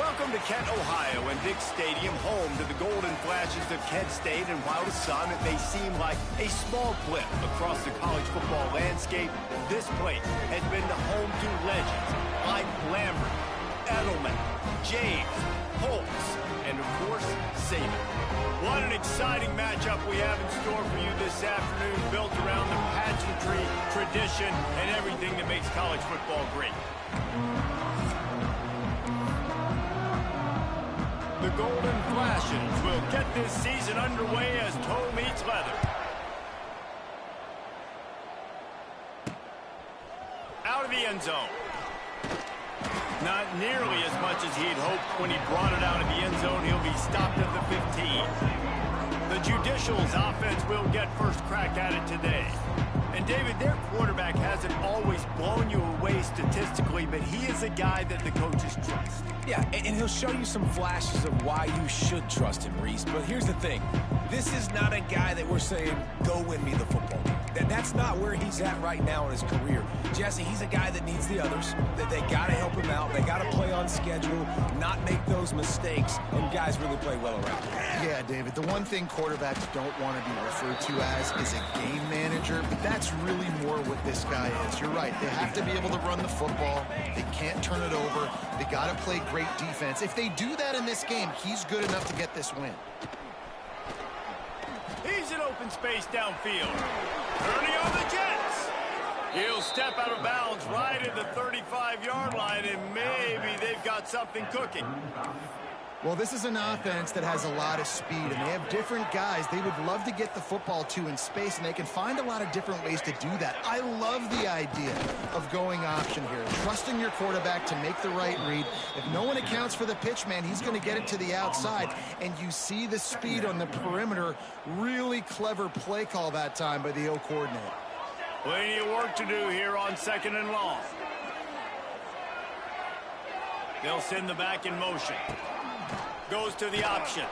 Welcome to Kent, Ohio, and Dick Stadium, home to the golden flashes of Kent State. And while to some it may seem like a small blip across the college football landscape, this place has been the home to legends like Lambert, Edelman, James, Holtz, and of course, Saban. What an exciting matchup we have in store for you this afternoon, built around the pageantry, tradition, and everything that makes college football great. The Golden Flashes will get this season underway as toe meets leather. Out of the end zone. Not nearly as much as he'd hoped when he brought it out of the end zone. He'll be stopped at the 15. The Judicials offense will get first crack at it today. And David, their quarterback hasn't always blown you away statistically, but he is a guy that the coaches trust. Yeah, and he'll show you some flashes of why you should trust him, Reese. But here's the thing. This is not a guy that we're saying, go win me the football game. That's not where he's at right now in his career. Jesse, he's a guy that needs the others. That they got to help him out. They got to play on schedule, not make those mistakes, and guys really play well around him. Yeah, David, the one thing quarterbacks don't want to be referred to as is a game manager, but that's really more what this guy is. You're right. They have to be able to run the football. They can't turn it over. They got to play great defense. If they do that in this game, he's good enough to get this win. He's in open space downfield. Turning on the Jets. He'll step out of bounds right at the 35-yard line, and maybe they've got something cooking. Well, this is an offense that has a lot of speed, and they have different guys they would love to get the football to in space, and they can find a lot of different ways to do that. I love the idea of going option here, trusting your quarterback to make the right read. If no one accounts for the pitch, man, he's going to get it to the outside, and you see the speed on the perimeter. Really clever play call that time by the O coordinator. Plenty of work to do here on 2nd and long. They'll send the back in motion. Goes to the option.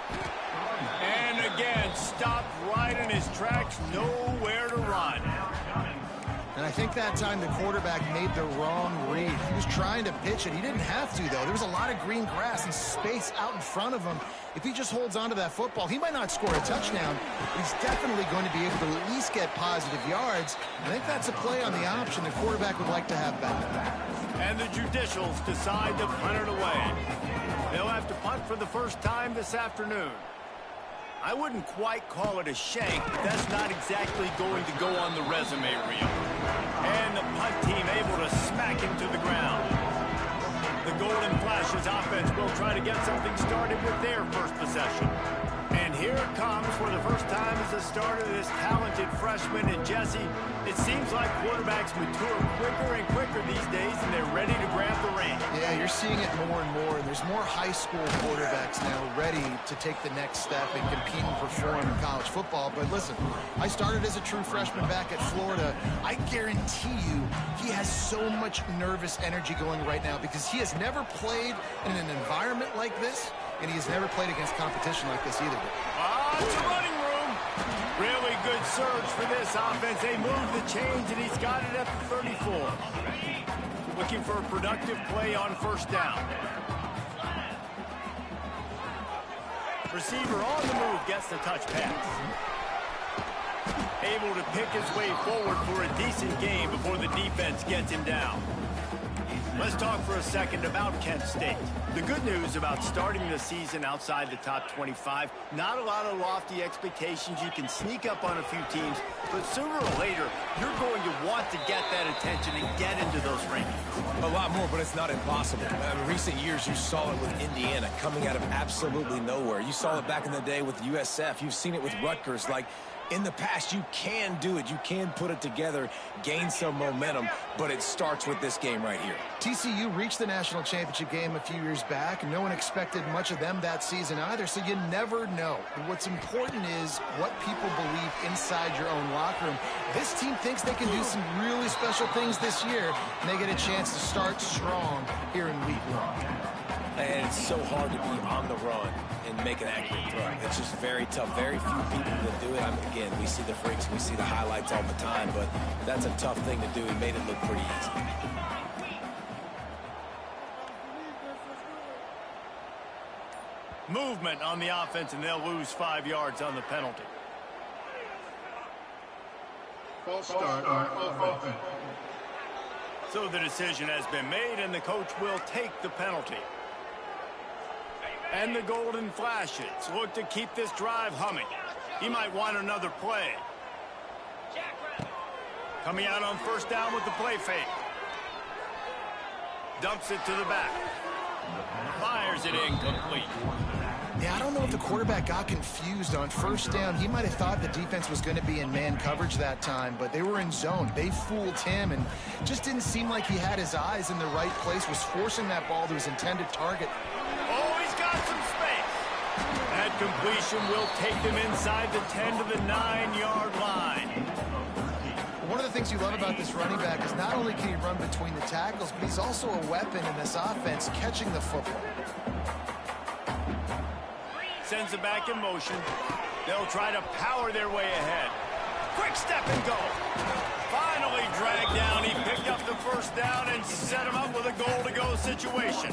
And again, stopped right in his tracks, nowhere to run. And I think that time the quarterback made the wrong read. He was trying to pitch it. He didn't have to, though. There was a lot of green grass and space out in front of him. If he just holds on to that football, he might not score a touchdown, but he's definitely going to be able to at least get positive yards. I think that's a play on the option the quarterback would like to have back. And the Judicials decide to punt it away. They'll have to punt for the first time this afternoon. I wouldn't quite call it a shank, but that's not exactly going to go on the resume reel. And the punt team able to smack him to the ground. The Golden Flashes offense will try to get something started with their first possession. And here it comes for the first time as the starter, this talented freshman. And Jesse, it seems like quarterbacks mature quicker and quicker these days, and they're ready to grab the reins. Yeah, you're seeing it more and more, and there's more high school quarterbacks now ready to take the next step and compete and perform in college football. But listen, I started as a true freshman back at Florida. I guarantee you he has so much nervous energy going right now because he has never played in an environment like this. And he has never played against competition like this either. It's a running room. Really good surge for this offense. They move the chains, and he's got it at the 34. Looking for a productive play on first down. Receiver on the move gets the touch pass. Able to pick his way forward for a decent game before the defense gets him down. Let's talk for a second about Kent State. The good news about starting the season outside the top 25, not a lot of lofty expectations. You can sneak up on a few teams, but sooner or later, you're going to want to get that attention and get into those rankings. A lot more, but it's not impossible. In recent years, you saw it with Indiana coming out of absolutely nowhere. You saw it back in the day with USF. You've seen it with Rutgers. Like, in the past, you can do it. You can put it together, gain some momentum, but it starts with this game right here. TCU reached the national championship game a few years back, and no one expected much of them that season either, so you never know. And what's important is what people believe inside your own locker room. This team thinks they can do some really special things this year, and they get a chance to start strong here in week 1. And it's so hard to be on the run and make an accurate throw. It's just very tough. Very few people that do it. Again, we see the freaks, we see the highlights all the time, but that's a tough thing to do. He made it look pretty easy. movement on the offense, and they'll lose 5 yards on the penalty. False start on offense. So the decision has been made, and the coach will take the penalty. And the golden flashes look to keep this drive humming. He might want another play. Coming out on first down with the play fake. Dumps it to the back. Fires it incomplete. Yeah, I don't know if the quarterback got confused on first down. He might have thought the defense was going to be in man coverage that time, but they were in zone. They fooled him, and just didn't seem like he had his eyes in the right place, was forcing that ball to his intended target. Oh, he's got some space. That completion will take them inside the 10 to the 9-yard line. One of the things you love about this running back is not only can he run between the tackles, but he's also a weapon in this offense, catching the football. Sends it back in motion. They'll try to power their way ahead. Quick step and go. Finally dragged down. He picked up the first down and set him up with a goal-to-go situation.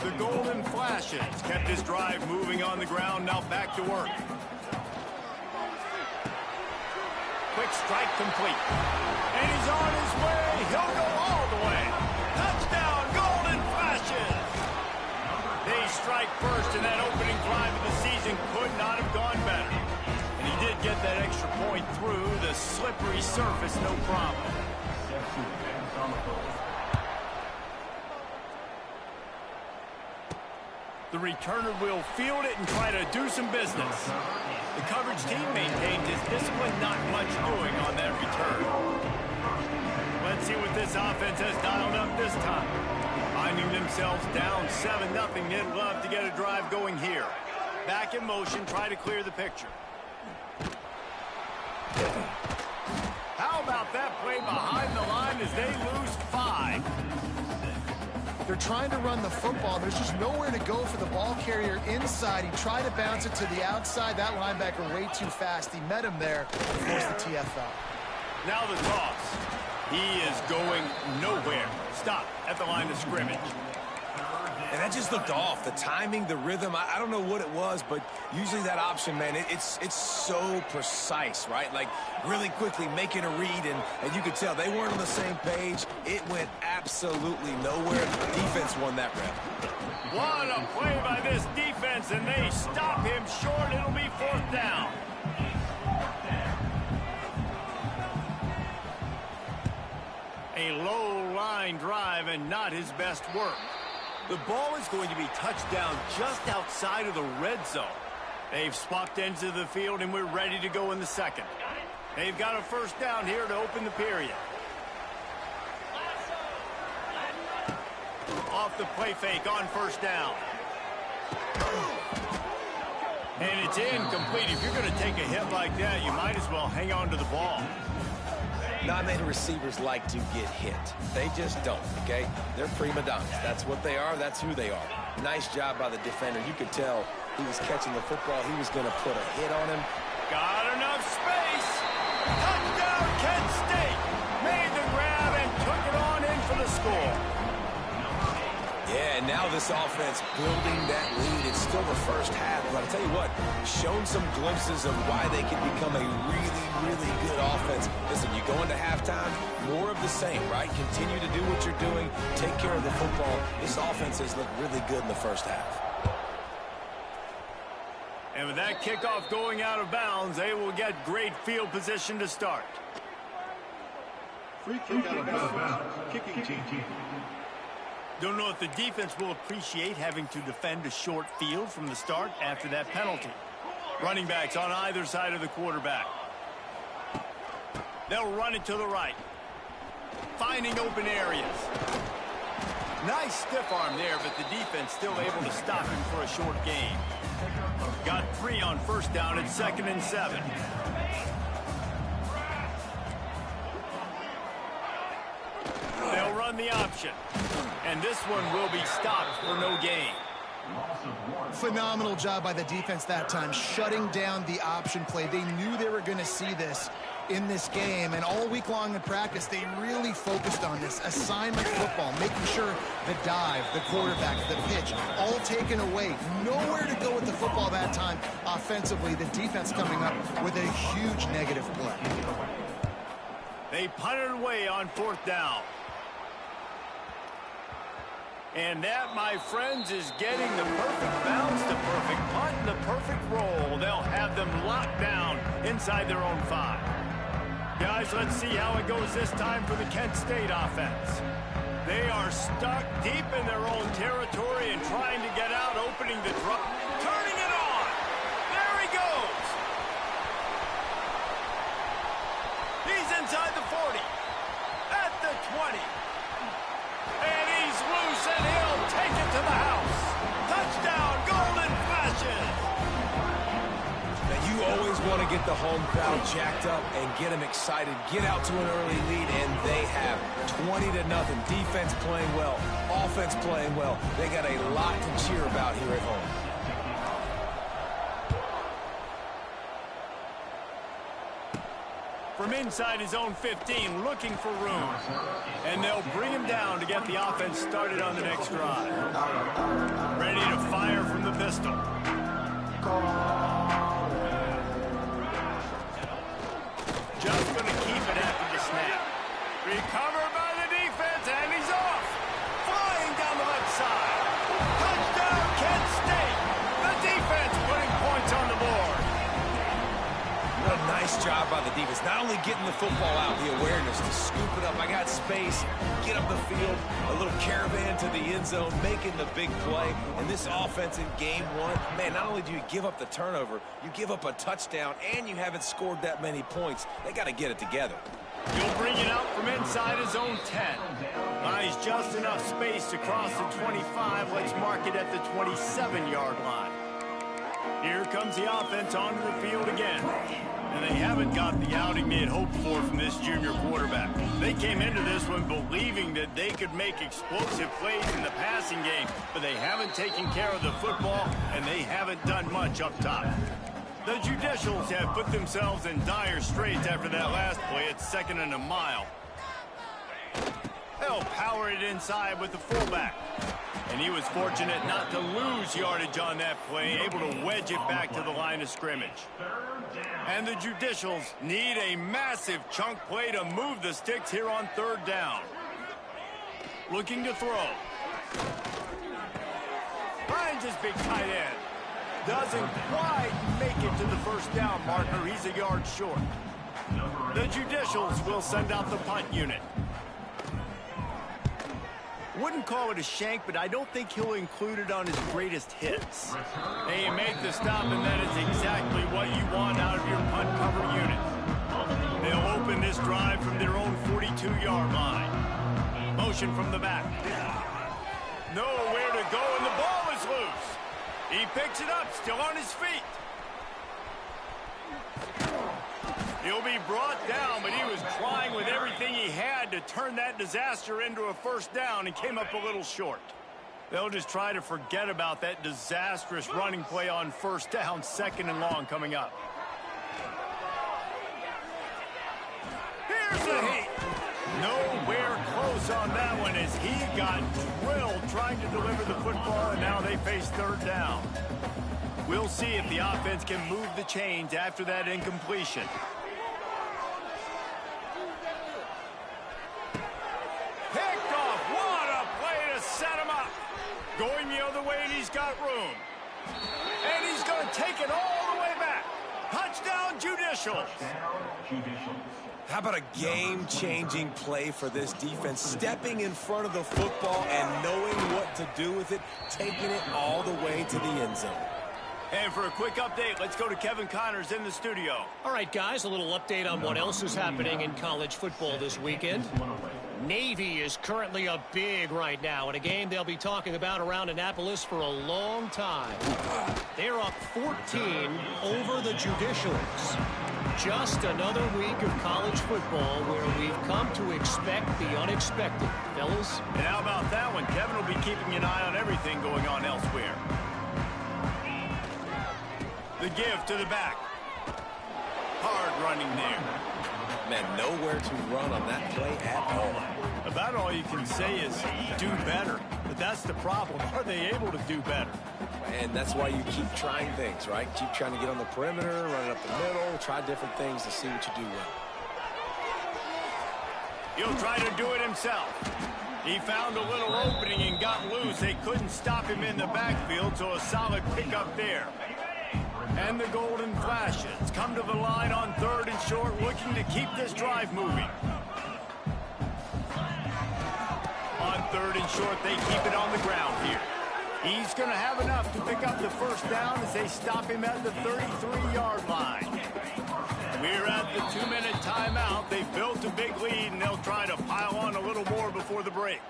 The golden flashes kept his drive moving on the ground. Now back to work. Quick strike complete. And he's on his way. He'll go all the way. Touchdown, golden flashes. They strike first, and that opening drive of the season could not have gone better. And he did get that extra point through the slippery surface, no problem. The returner will field it and try to do some business. The coverage team maintained his discipline, not much doing on that return. Let's see what this offense has dialed up this time. Finding themselves down 7-0, they'd love to get a drive going here. Back in motion, try to clear the picture. How about that play behind the line as they lose 5? They're trying to run the football. There's just nowhere to go for the ball carrier inside. He tried to bounce it to the outside. That linebacker way too fast. He met him there and forced the TFL. Now the toss. He is going nowhere. Stop at the line of scrimmage. And that just looked off. The timing, the rhythm, I don't know what it was, but usually that option, man, it's so precise, right? Like really quickly making a read, and you could tell they weren't on the same page. It went absolutely nowhere. The defense won that rep. What a play by this defense, and they stop him short. It'll be 4th down. A low-line drive and not his best work. The ball is going to be touched down just outside of the red zone. They've swapped ends of the field, and we're ready to go in the second. They've got a first down here to open the period. Off the play fake on first down. And it's incomplete. If you're going to take a hit like that, you might as well hang on to the ball. Not many receivers like to get hit. They just don't, okay? They're prima donnas. That's what they are. That's who they are. Nice job by the defender. You could tell he was catching the football. He was going to put a hit on him. Got enough space. Touchdown, Kent State. Made the grab and took it on in for the score. Yeah, and now this offense building that lead. It's still the first half, but I'll tell you what, shown some glimpses of why they can become a really, really good offense. Listen, you go into halftime, more of the same, right? Continue to do what you're doing, take care of the football. This offense has looked really good in the first half. And with that kickoff going out of bounds, they will get great field position to start. Free kick out of bounds. Kicking team. Don't know if the defense will appreciate having to defend a short field from the start after that penalty. Running backs on either side of the quarterback. They'll run it to the right. Finding open areas. Nice stiff arm there, but the defense still able to stop him for a short gain. Got 3 on first down at 2nd and 7. They'll run the option. And this one will be stopped for no gain. Phenomenal job by the defense that time, shutting down the option play. They knew they were going to see this. in this game, and all week long in practice, they really focused on this assignment football, making sure the dive, the quarterback, the pitch, all taken away. Nowhere to go with the football that time offensively. The defense coming up with a huge negative play. They punted away on 4th down. And that, my friends, is getting the perfect bounce, the perfect punt, and the perfect roll. They'll have them locked down inside their own 5. Guys, let's see how it goes this time for the Kent State offense. They are stuck deep in their own territory and trying to get out, opening the drop, turning it on. There he goes. He's inside the 40, at the 20. And he's loose, and he'll take it to the house. Touchdown, Golden Flashes. Now, you always want to get the home crowd jacked up and get them excited. Get out to an early lead, and they have 20-0. Defense playing well, offense playing well. They got a lot to cheer about here at home. From inside his own 15, looking for room. And they'll bring him down to get the offense started on the next drive. Ready to fire from the pistol. Just going to keep it after the snap. Recovered by the defense, and he's off. Flying down the left side. Touchdown, Kent State. The defense putting points on the board. What a nice job by the defense. Not only getting the football out, the awareness to scoop it up. I got space, get up the field, a little caravan to the end zone, making the big play. And this offense in game 1, man, not only do you give up the turnover, you give up a touchdown, and you haven't scored that many points. They got to get it together. He'll bring it out from inside his own 10. Buys just enough space to cross the 25. Let's mark it at the 27-yard line. Here comes the offense onto the field again. And they haven't got the outing they had hoped for from this junior quarterback. They came into this one believing that they could make explosive plays in the passing game, but they haven't taken care of the football, and they haven't done much up top. The Judicials have put themselves in dire straits after that last play at 2nd and a mile. They'll power it inside with the fullback. And he was fortunate not to lose yardage on that play, able to wedge it back to the line of scrimmage. And the Judicials need a massive chunk play to move the sticks here on 3rd down. Looking to throw. Finds his big tight end. Doesn't quite make it to the 1st down marker. He's a yard short. The Judicials will send out the punt unit. Wouldn't call it a shank, but I don't think he'll include it on his greatest hits. They make the stop, and that is exactly what you want out of your punt cover unit. They'll open this drive from their own 42-yard line. Motion from the back. Nowhere to go, and the ball is loose. He picks it up, still on his feet. He'll be brought down, but he was trying with everything he had to turn that disaster into a 1st down and came up a little short. They'll just try to forget about that disastrous running play on 1st down, 2nd and long coming up. Here's the heat. Nowhere close on that one as he got drilled trying to deliver the football, and now they face 3rd down. We'll see if the offense can move the chains after that incompletion. Picked off. What a play to set him up. Going the other way, and he's got room. And he's going to take it all the way back. Touchdown, Judicials. How about a game-changing play for this defense? Stepping in front of the football and knowing what to do with it, taking it all the way to the end zone. And for a quick update, let's go to Kevin Connors in the studio. All right, guys, a little update on what else is happening in college football this weekend. Navy is currently up big right now in a game they'll be talking about around Annapolis for a long time. They're up 14 over the Judicials. Just another week of college football where we've come to expect the unexpected, fellas. And how about that one? Kevin will be keeping an eye on everything going on elsewhere. The give to the back. Hard running there. Man, nowhere to run on that play at all. About all you can say is do better. But that's the problem. Are they able to do better? And that's why you keep trying things, right? Keep trying to get on the perimeter, run it up the middle, try different things to see what you do well. He'll try to do it himself. He found a little opening and got loose. They couldn't stop him in the backfield, so a solid pickup there. And the Golden Flashes come to the line on 3rd and short, looking to keep this drive moving. On 3rd and short, they keep it on the ground here. He's going to have enough to pick up the first down as they stop him at the 33-yard line. We're at the 2-minute timeout. They've built a big lead, and they'll try to pile on a little more before the break.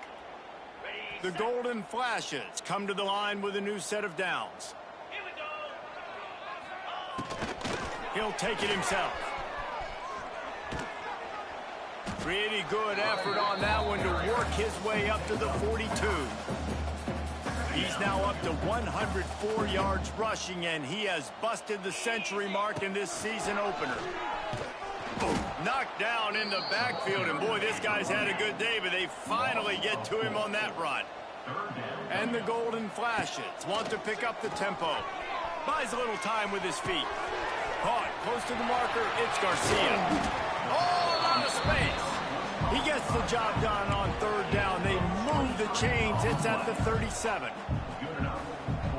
The Golden Flashes come to the line with a new set of downs. He'll take it himself. Pretty good effort on that one to work his way up to the 42. He's now up to 104 yards rushing, and he has busted the century mark in this season opener. Knocked down in the backfield, and boy, this guy's had a good day, but they finally get to him on that run. And the Golden Flashes want to pick up the tempo. Buys a little time with his feet. Caught close to the marker, it's Garcia. Oh, a lot of space. He gets the job done on 3rd down. They move the chains. It's at the 37.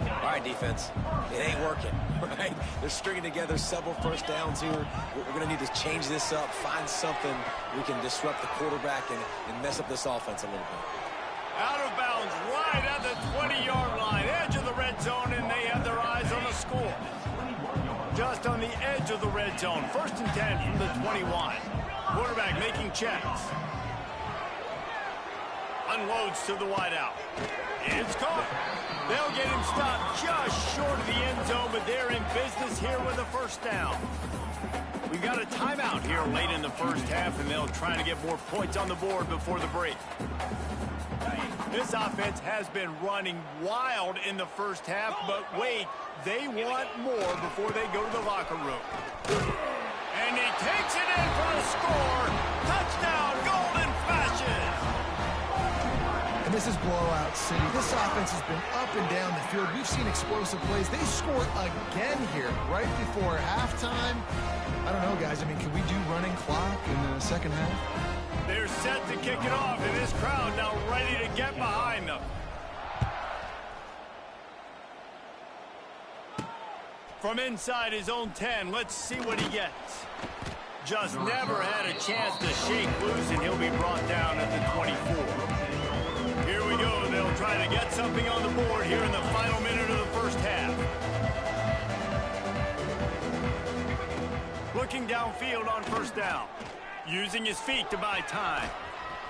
All right, defense. It ain't working, right? They're stringing together several first downs here. We're going to need to change this up, find something we can disrupt the quarterback and mess up this offense a little bit. Out of bounds right at the 20-yard line. Edge of the red zone, and they have their eyes on the score. Just on the edge of the red zone. 1st and 10 from the 21. Quarterback making checks. Unloads to the wideout. It's caught. They'll get him stopped just short of the end zone, but they're in business here with a first down. We've got a timeout here late in the first half, and they'll try to get more points on the board before the break. This offense has been running wild in the first half, but wait, they want more before they go to the locker room. And he takes it in for the score. Touchdown, Golden Flashes. And this is blowout city. This offense has been up and down the field. We've seen explosive plays. They scored again here right before halftime. I don't know, guys. I mean, can we do running clock in the second half? They're set to kick it off, and this crowd now ready to get behind them. From inside his own 10, let's see what he gets. Just never had a chance to shake loose, and he'll be brought down at the 24. Here we go. They'll try to get something on the board here in the final minute of the first half. Looking downfield on 1st down. Using his feet to buy time.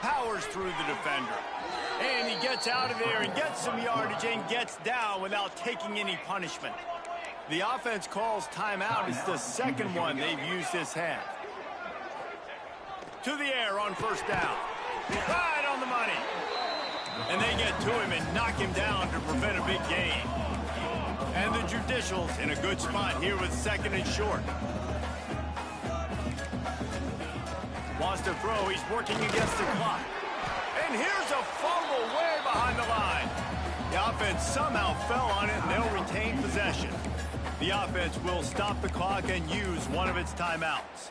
Powers through the defender. And he gets out of there and gets some yardage and gets down without taking any punishment. The offense calls timeout. It's the second one they've used this half. To the air on 1st down. Right on the money. And they get to him and knock him down to prevent a big gain. And the Judicials in a good spot here with 2nd and short. Wants to throw. He's working against the clock. And here's a fumble way behind the line. The offense somehow fell on it, and they'll retain possession. The offense will stop the clock and use one of its timeouts.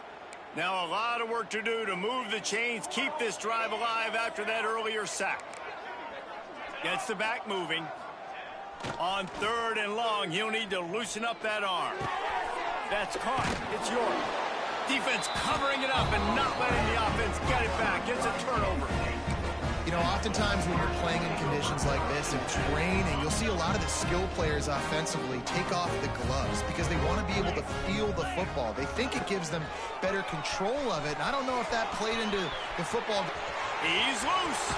Now a lot of work to do to move the chains, keep this drive alive after that earlier sack. Gets the back moving. On 3rd and long, he'll need to loosen up that arm. That's caught. It's York. Defense covering it up and not letting the offense get it back. Gets a turnover. You know, oftentimes when you're playing in conditions like this and training, you'll see a lot of the skill players offensively take off the gloves because they want to be able to feel the football. They think it gives them better control of it, and I don't know if that played into the football. He's loose.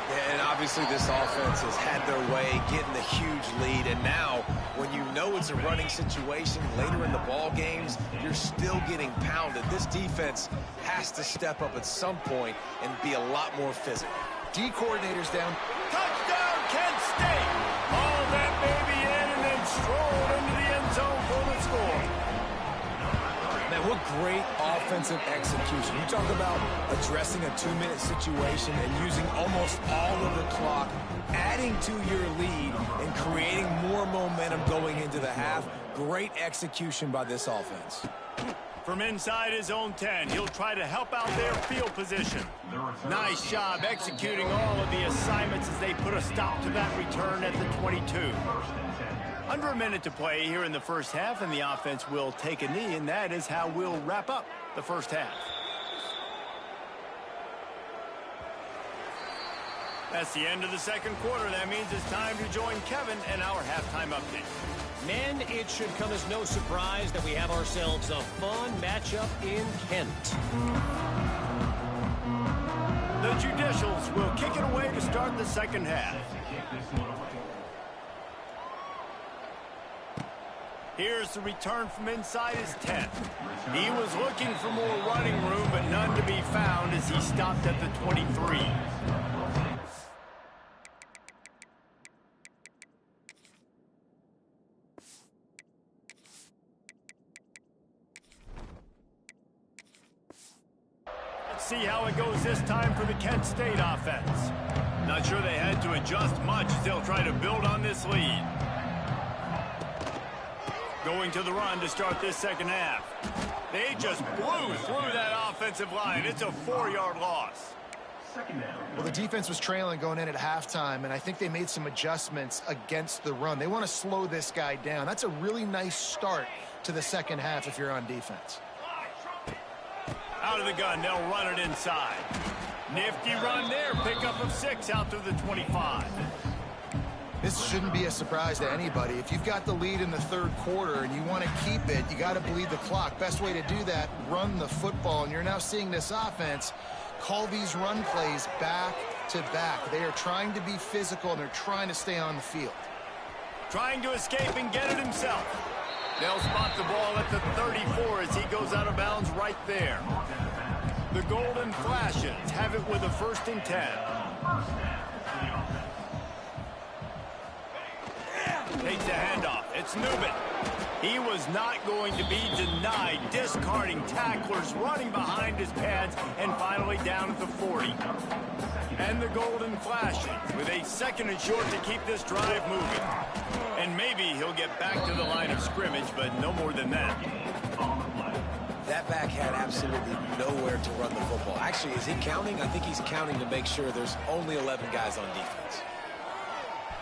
Yeah, and obviously this offense has had their way, getting the huge lead, and now when you know it's a running situation later in the ball games, you're still getting pounded. This defense has to step up at some point and be a lot more physical. D coordinator's down. Touchdown, Kent State. Haul that baby in and then stroll into the end zone for the score. Man, we'll great offensive execution. You talk about addressing a 2-minute situation and using almost all of the clock, adding to your lead and creating more momentum going into the half. Great execution by this offense. From inside his own 10, he'll try to help out their field position. Nice job executing all of the assignments as they put a stop to that return at the 22. Under a minute to play here in the first half, and the offense will take a knee, and that is how we'll wrap up the first half. That's the end of the second quarter. That means it's time to join Kevin in our halftime update. Men, it should come as no surprise that we have ourselves a fun matchup in Kent. The Judicials will kick it away to start the second half. Here's the return from inside his 10. He was looking for more running room, but none to be found as he stopped at the 23. Let's see how it goes this time for the Kent State offense. Not sure they had to adjust much as they'll try to build on this lead. Going to the run to start this second half. They just blew through that offensive line. It's a 4-yard loss. Well, the defense was trailing going in at halftime, and I think they made some adjustments against the run. They want to slow this guy down. That's a really nice start to the second half if you're on defense. Out of the gun, they'll run it inside. Nifty run there. Pickup of 6 out to the 25. This shouldn't be a surprise to anybody. If you've got the lead in the third quarter and you want to keep it, you got to bleed the clock. Best way to do that, run the football. And you're now seeing this offense call these run plays back to back. They are trying to be physical, and they're trying to stay on the field. Trying to escape and get it himself. They'll spot the ball at the 34 as he goes out of bounds right there. The Golden Flashes have it with a 1st and 10. Takes the handoff. It's Newman. He was not going to be denied, discarding tacklers, running behind his pads, and finally down at the 40. And the Golden Flashes with a 2nd and short to keep this drive moving. And maybe he'll get back to the line of scrimmage, but no more than that. That back had absolutely nowhere to run the football. Actually, is he counting? I think he's counting to make sure there's only 11 guys on defense.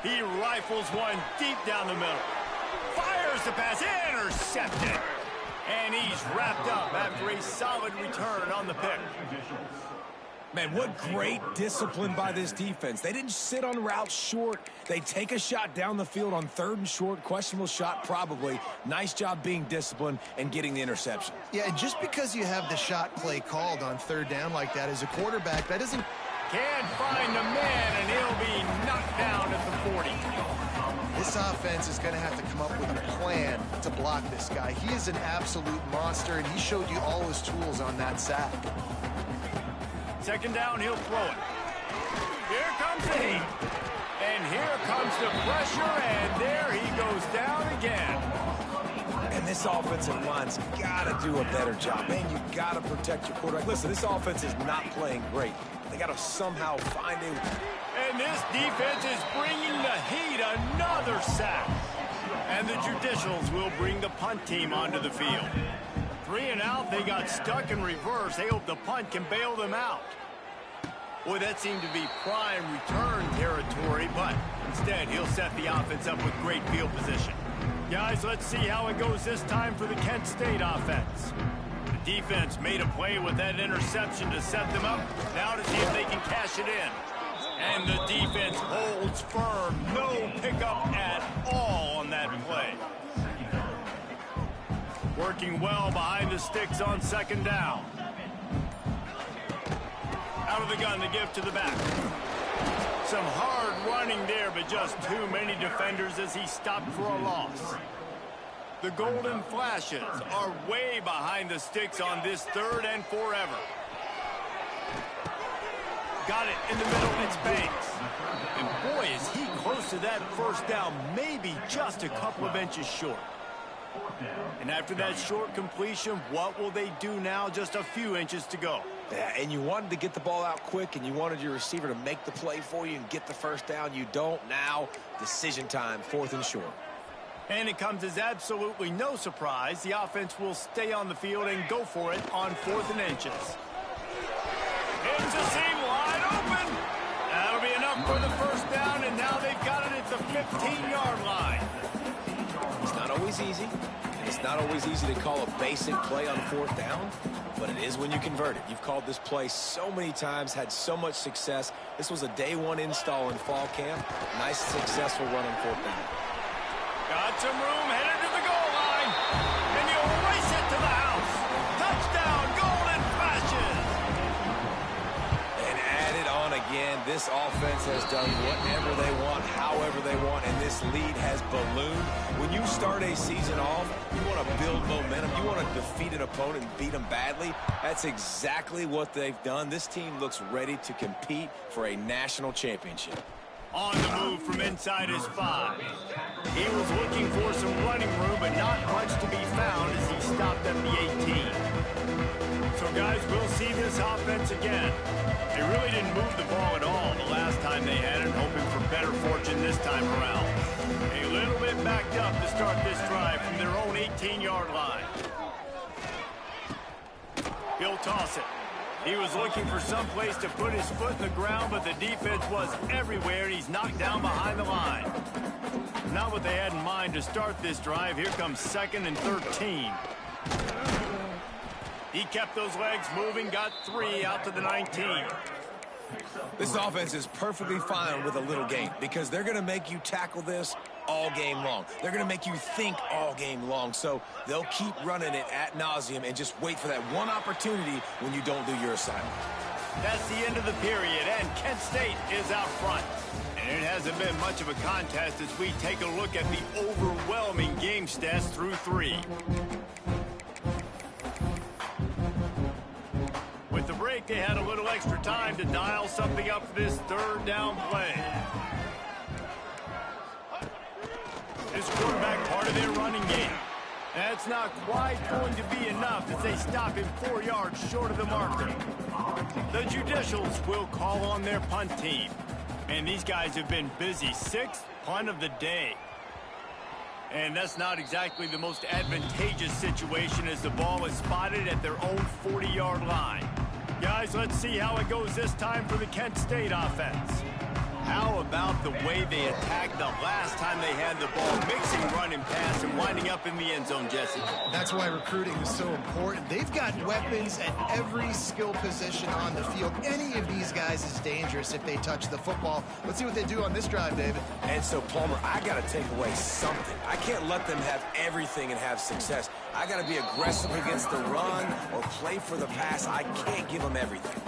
He rifles one deep down the middle. Fires the pass, intercepted. And he's wrapped up after a solid return on the pick. Man, what great discipline by this defense. They didn't sit on routes short. They take a shot down the field on 3rd and short. Questionable shot, probably. Nice job being disciplined and getting the interception. Yeah, and just because you have the shot play called on 3rd down like that as a quarterback, that doesn't... Can't find the man, and he'll be knocked down at the 40. This offense is going to have to come up with a plan to block this guy. He is an absolute monster, and he showed you all his tools on that sack. 2nd down, he'll throw it. Here comes the heat. And here comes the pressure, and there he goes down again. And this offensive line's got to do a better job. Man, you got to protect your quarterback. Listen, this offense is not playing great. They got to somehow find a... And this defense is bringing the heat. Another sack. And the Judicials will bring the punt team onto the field. 3 and out. They got stuck in reverse. They hope the punt can bail them out. Boy, that seemed to be prime return territory, but instead he'll set the offense up with great field position. Guys, let's see how it goes this time for the Kent State offense. The defense made a play with that interception to set them up. Now to see if they can cash it in. And the defense holds firm. No pickup at all on that play. Working well behind the sticks on 2nd down. Out of the gun to give to the back. Some hard running there, but just too many defenders as he stopped for a loss. The Golden Flashes are way behind the sticks on this 3rd and forever. Got it in the middle, it's Banks. And boy, is he close to that 1st down, maybe just a couple of inches short. And after that short completion, what will they do now? Just a few inches to go. Yeah, and you wanted to get the ball out quick, and you wanted your receiver to make the play for you and get the first down. You don't now. Decision time, 4th and short. And it comes as absolutely no surprise. The offense will stay on the field and go for it on 4th and inches. It's a seam wide open. That'll be enough for the first down, and now they've got it at the 15-yard line. It's not always easy, and it's not always easy to call a basic play on 4th down, but it is when you convert it. You've called this play so many times, had so much success. This was a day 1 install in fall camp. Nice, successful run on 4th down. Got some room, headed to the goal line, and you'll race it to the house. Touchdown, Golden Flashes. And add it on again. This offense has done whatever they want, however they want, and this lead has ballooned. When you start a season off, you want to build momentum. You want to defeat an opponent and beat them badly. That's exactly what they've done. This team looks ready to compete for a national championship. On the move from inside his 5. He was looking for some running room, but not much to be found as he stopped at the 18. So, guys, we'll see this offense again. They really didn't move the ball at all the last time they had it, hoping for better fortune this time around. A little bit backed up to start this drive from their own 18-yard line. He'll toss it. He was looking for some place to put his foot in the ground, but the defense was everywhere, and he's knocked down behind the line. Not what they had in mind to start this drive. Here comes 2nd and 13. He kept those legs moving, got 3 out to the 19. This offense is perfectly fine with a little game because they're going to make you tackle this all game long. They're going to make you think all game long. So they'll keep running it ad nauseum and just wait for that one opportunity when you don't do your assignment. That's the end of the period, and Kent State is out front. And it hasn't been much of a contest as we take a look at the overwhelming game stats through 3. With the break, they had a little extra time to dial something up for this 3rd down play. This quarterback part of their running game. That's not quite going to be enough as they stop him 4 yards short of the marker. The Judicials will call on their punt team. And these guys have been busy. 6th punt of the day. And that's not exactly the most advantageous situation as the ball is spotted at their own 40-yard line. Guys, let's see how it goes this time for the Kent State offense. How about the way they attacked the last time they had the ball, mixing run and pass and winding up in the end zone, Jesse? That's why recruiting is so important. They've got weapons at every skill position on the field. Any of these guys is dangerous if they touch the football. Let's see what they do on this drive, David. And so, Palmer, I got to take away something. I can't let them have everything and have success. I got to be aggressive against the run or play for the pass. I can't give them everything.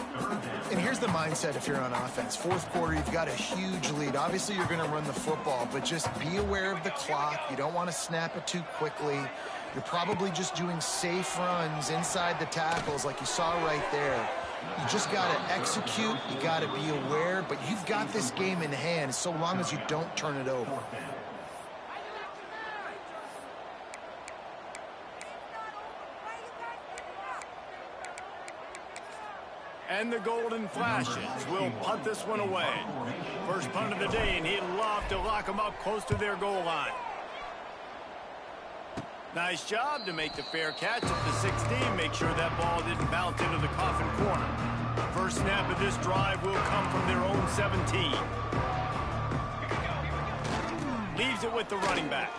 And here's the mindset if you're on offense. 4th quarter, you've got a huge lead. Obviously, you're going to run the football, but just be aware of the clock. You don't want to snap it too quickly. You're probably just doing safe runs inside the tackles like you saw right there. You just got to execute. You got to be aware, but you've got this game in hand so long as you don't turn it over. And the Golden Flashes will punt this one away. First punt of the day, and he'd love to lock them up close to their goal line. Nice job to make the fair catch at the 16. Make sure that ball didn't bounce into the coffin corner. First snap of this drive will come from their own 17. Leaves it with the running back.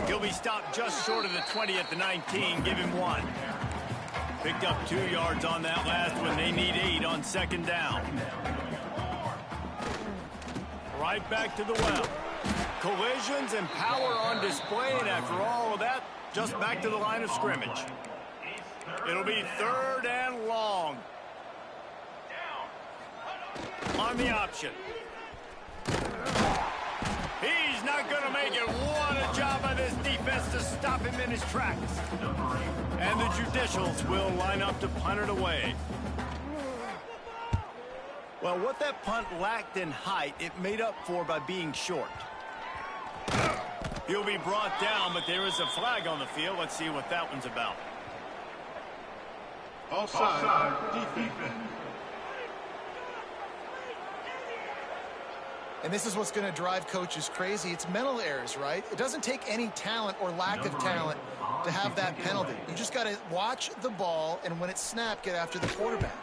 He'll be stopped just short of the 20 at the 19. Give him 1. Picked up 2 yards on that last one. They need 8 on 2nd down. Right back to the well. Collisions and power on display, and after all of that, just back to the line of scrimmage. It'll be 3rd and long. On the option. He's not going to make it. What a job by this defense to stop him in his tracks. And the Judicials will line up to punt it away. Well, what that punt lacked in height, it made up for by being short. He'll be brought down, but there is a flag on the field. Let's see what that one's about. Offside, defense. And this is what's going to drive coaches crazy. It's mental errors, right? It doesn't take any talent or lack of talent to have that penalty. You just got to watch the ball, and when it's snapped, get after the quarterback.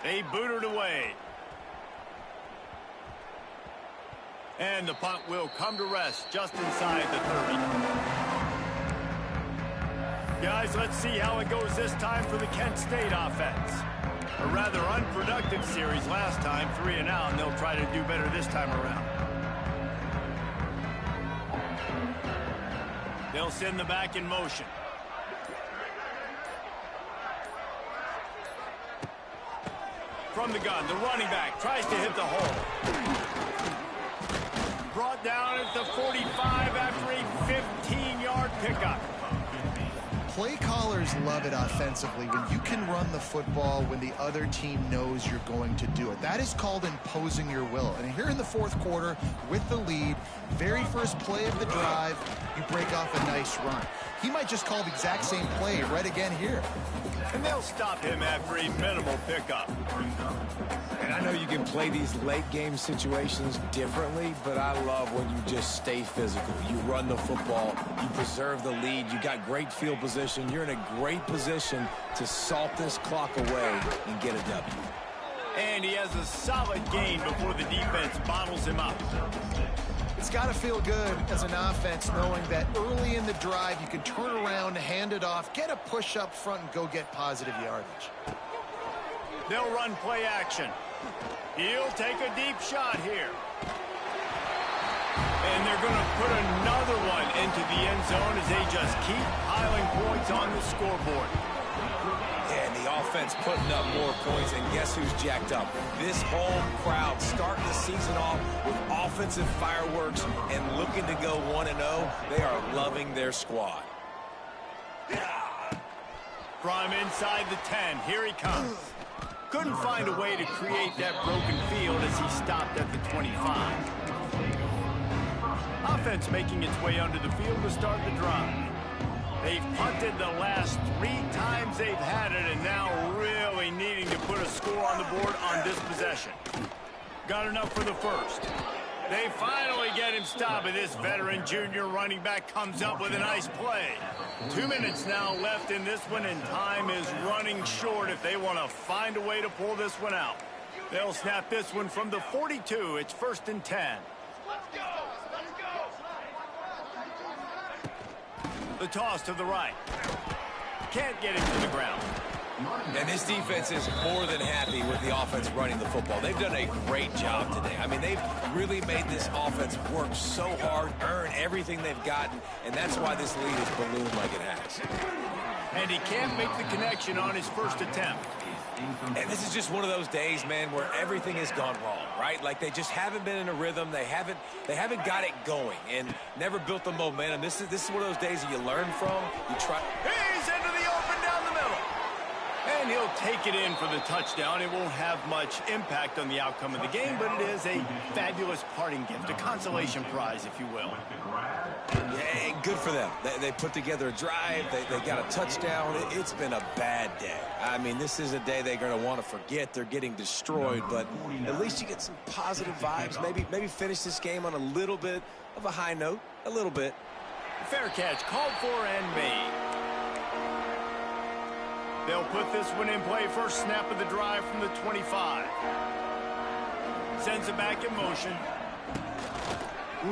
They booted away. And the punt will come to rest just inside the 30. Guys, let's see how it goes this time for the Kent State offense. A rather unproductive series last time, 3 and out, and they'll try to do better this time around. They'll send the back in motion. From the gun, the running back tries to hit the hole. Brought down at the 45 after a 15-yard pickup. Play callers love it offensively when you can run the football when the other team knows you're going to do it. That is called imposing your will. And here in the fourth quarter with the lead, very first play of the drive, you break off a nice run. He might just call the exact same play right again here. And they'll stop him after a minimal pickup. And I know you can play these late game situations differently, but I love when you just stay physical. You run the football, you preserve the lead, you got great field position, you're in a great position to salt this clock away and get a W. And he has a solid gain before the defense bottles him up. It's got to feel good as an offense knowing that early in the drive you can turn around, hand it off, get a push up front, and go get positive yardage. They'll run play action. He'll take a deep shot here. And they're going to put another one into the end zone as they just keep piling points on the scoreboard. And the offense putting up more points, and guess who's jacked up? This home crowd starting the season off with offensive fireworks and looking to go 1-0. They are loving their squad. From inside the 10, here he comes. Couldn't find a way to create that broken field as he stopped at the 25. Offense making its way under the field to start the drive. They've punted the last 3 times they've had it, and now really needing to put a score on the board on this possession. Got enough for the first. They finally get him stopped, and this veteran junior running back comes up with a nice play. 2 minutes now left in this one, and time is running short if they want to find a way to pull this one out. They'll snap this one from the 42. It's 1st and 10. The toss to the right. Can't get him to the ground. And this defense is more than happy with the offense running the football. They've done a great job today. I mean, they've really made this offense work so hard, earn everything they've gotten, and that's why this lead has ballooned like it has. And he can't make the connection on his first attempt. And this is just one of those days, man, where everything has gone wrong, right? Like they just haven't been in a rhythm. They haven't got it going and never built the momentum. This is one of those days that you learn from. You try. He's into the open down the middle. And he'll take it in for the touchdown. It won't have much impact on the outcome of the game, but it is a fabulous parting gift, a consolation prize, if you will. Yeah, good for them. They put together a drive. They got a touchdown. It's been a bad day. I mean, this is a day they're going to want to forget. They're getting destroyed, but at least you get some positive vibes. Maybe finish this game on a little bit of a high note, a little bit. Fair catch, called for and made. They'll put this one in play. First snap of the drive from the 25. Sends it back in motion.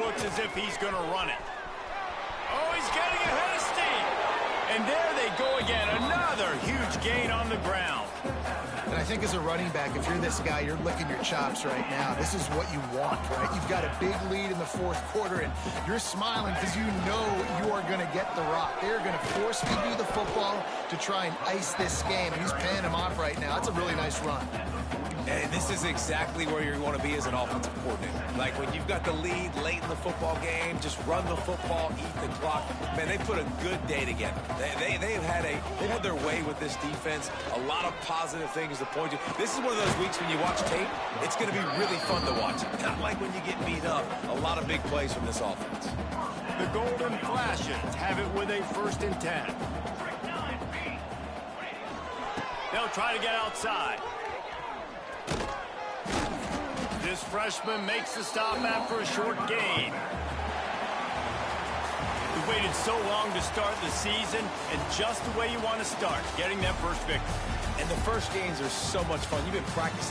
Looks as if he's going to run it. Oh, he's getting ahead of steam. And there they go again. Another huge gain on the ground. And I think as a running back, if you're this guy, you're licking your chops right now. This is what you want, right? You've got a big lead in the fourth quarter, and you're smiling because you know you are going to get the rock. They're going to force feed you the football to try and ice this game, and he's paying him off right now. That's a really nice run. And this is exactly where you want to be as an offensive coordinator. Like when you've got the lead late in the football game, just run the football, eat the clock. Man, they put a good day together. They've had their way with this defense. A lot of positive things to point to. This is one of those weeks when you watch tape, it's going to be really fun to watch. Not like when you get beat up. A lot of big plays from this offense. The Golden Flashes have it with a 1st and 10. They'll try to get outside. This freshman makes the stop after a short gain. We waited so long to start the season, and just the way you want to start, getting that first victory. And the first games are so much fun. You've been practicing